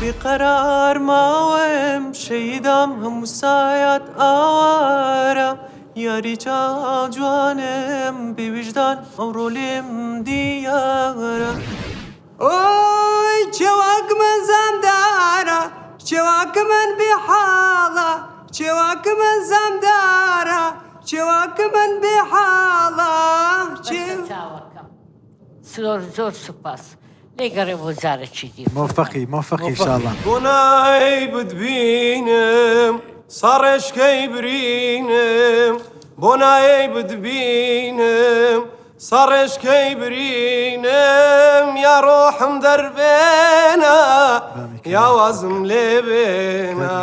بقرار ماوم شیدم هم سایت آوارا یاری چا جوانم بی وجدان امرولیم دیارا اوی چواک من زمدارا چواک من بحالا چواک من زمدارا چواک من بحالا زۆر سوپاس لێگەڕێ بۆ جارێکی دی موفقی ئینشاءالله بۆنای بتبینم سەڕێشکەی برینم بۆنای بتبینم سەڕێشکەی برینم یا ڕۆحم دەربێنە یا وازم لێ بێنە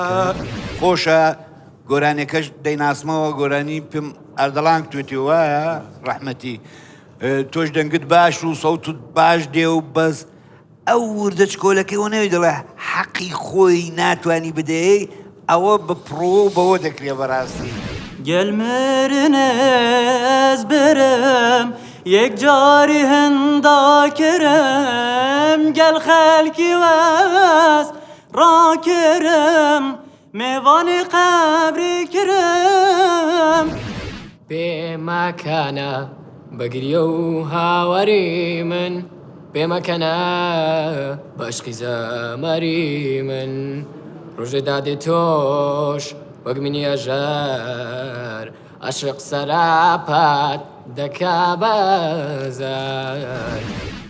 خۆشە گۆرانەکەش دەیناسمەوە گۆرانی پێم ئەردەڵان توێتی وایە ڕەحمەتی تۆش دەنگت باش و سەوتت باش دێ و بەس ئەو وردە چکۆلەکەی نەوێ دەڵێ حەقی خۆی ناتوانی بدەی ئەوە بپڕۆ بەوە دەکرێ بەڕاستی گەلمێرنەز برم یەک جاری هەندا کرم گەل خەلکی وەز ڕاکرم میوانی قبری کرم بێماکانە بەگریە و هاواری من بێمەکەنە باشقی زەمەری من ڕۆژێ دادێ تۆش وەک منی ئەژەر عاشق سەراپات دەکا بەزار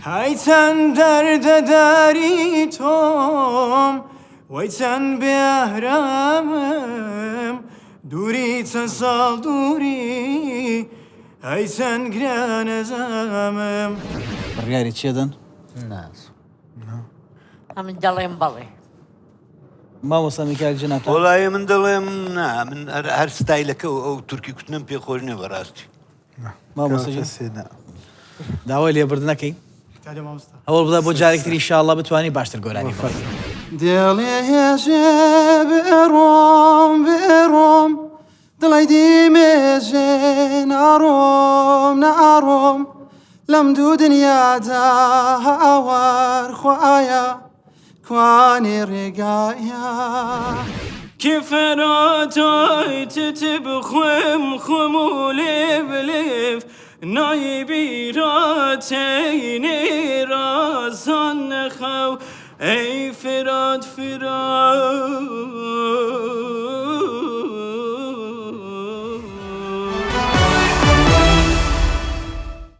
های چەند دەردەداری تۆم وەی چەند بێهرەمم دووری چەند ساڵ دووری های چەند گرانەزەمم بڕیاری چێدەن ناز ئەمن دەڵێم بەڵێ مامۆستا میکایل جەناب وەڵایە من دەڵێم نا من هەر ستایلەکە و ئەو تورکی کوتنم پێ خۆش نییە بەڕاستی مامۆستا داوای لێبردنەکەی هەوڵ بدە بۆ جارێکتری ئینشاءالله بتوانی باشتر گۆرانی بڕی دڵێ هێژێ بێڕۆم بێڕۆم دڵی دیمێژێ ناڕۆم ناڕۆم لەم دوو دنیادا هاوار خوایە کوانی ڕێگایە کفراتای تتب خوم خمول بلف نای بیرات